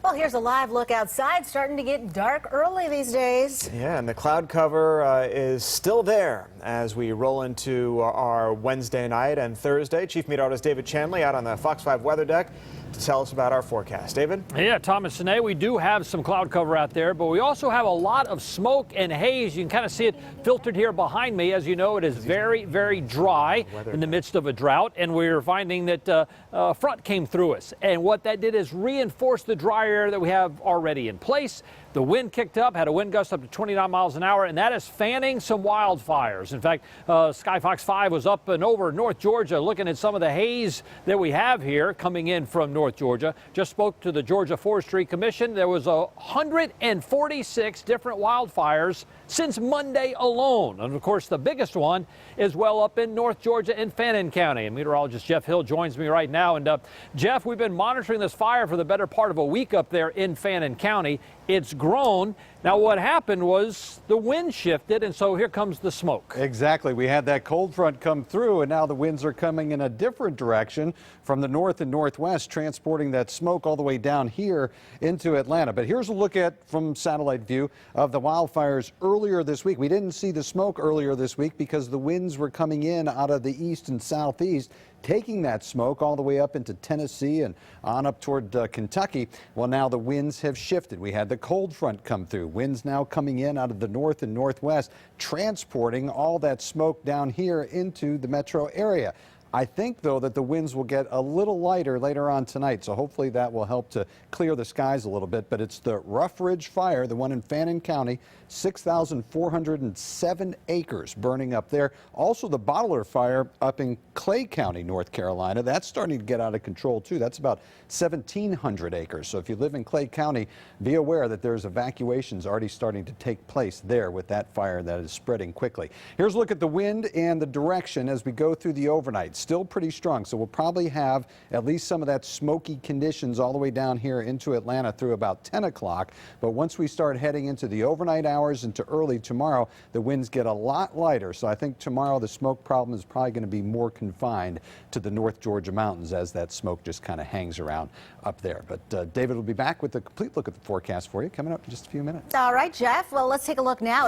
Well, here's a live look outside. Starting to get dark early these days. Yeah, and the cloud cover is still there as we roll into our Wednesday night and Thursday. Chief Meteorologist David Chanley out on the Fox 5 weather deck to tell us about our forecast. David? Yeah, Thomas and we do have some cloud cover out there, but we also have a lot of smoke and haze. You can kind of see it filtered here behind me. As you know, it is very, very dry in the midst of a drought, and we're finding that a front came through us. And what that did is reinforce the dry air that we have already in place. The wind kicked up, had a wind gust up to 29 miles an hour, and that is fanning some wildfires. In fact, Skyfox 5 was up and over North Georgia looking at some of the haze that we have here coming in from North Georgia. Just spoke to the Georgia Forestry Commission. There was 146 different wildfires since Monday alone. And of course, the biggest one is well up in North Georgia in Fannin County. And meteorologist Jeff Hill joins me right now. And Jeff, we've been monitoring this fire for the better part of a week up there in Fannin County. It's grown. Now, what happened was the wind shifted, and so here comes the smoke. Exactly. We had that cold front come through, and now the winds are coming in a different direction from the north and northwest, transporting that smoke all the way down here into Atlanta. But here's a look at, from satellite view, of the wildfires earlier this week. We didn't see the smoke earlier this week because the winds were coming in out of the east and southeast, taking that smoke all the way up into Tennessee and on up toward Kentucky. Well, now the winds have shifted. We had the cold front come through. Winds now coming in out of the north and northwest, transporting all that smoke down here into the metro area. I think, though, that the winds will get a little lighter later on tonight, so hopefully that will help to clear the skies a little bit. But it's the Rough Ridge Fire, the one in Fannin County, 6,407 acres burning up there. Also, the Bottler Fire up in Clay County, North Carolina. That's starting to get out of control, too. That's about 1,700 acres. So if you live in Clay County, be aware that there's evacuations already starting to take place there with that fire that is spreading quickly. Here's a look at the wind and the direction as we go through the overnight. Still pretty strong, so we'll probably have at least some of that smoky conditions all the way down here into Atlanta through about 10 o'clock. But once we start heading into the overnight hours into early tomorrow, the winds get a lot lighter. So I think tomorrow the smoke problem is probably going to be more confined to the North Georgia mountains as that smoke just kind of hangs around up there. But David will be back with a complete look at the forecast for you coming up in just a few minutes. All right, Jeff. Well, let's take a look now.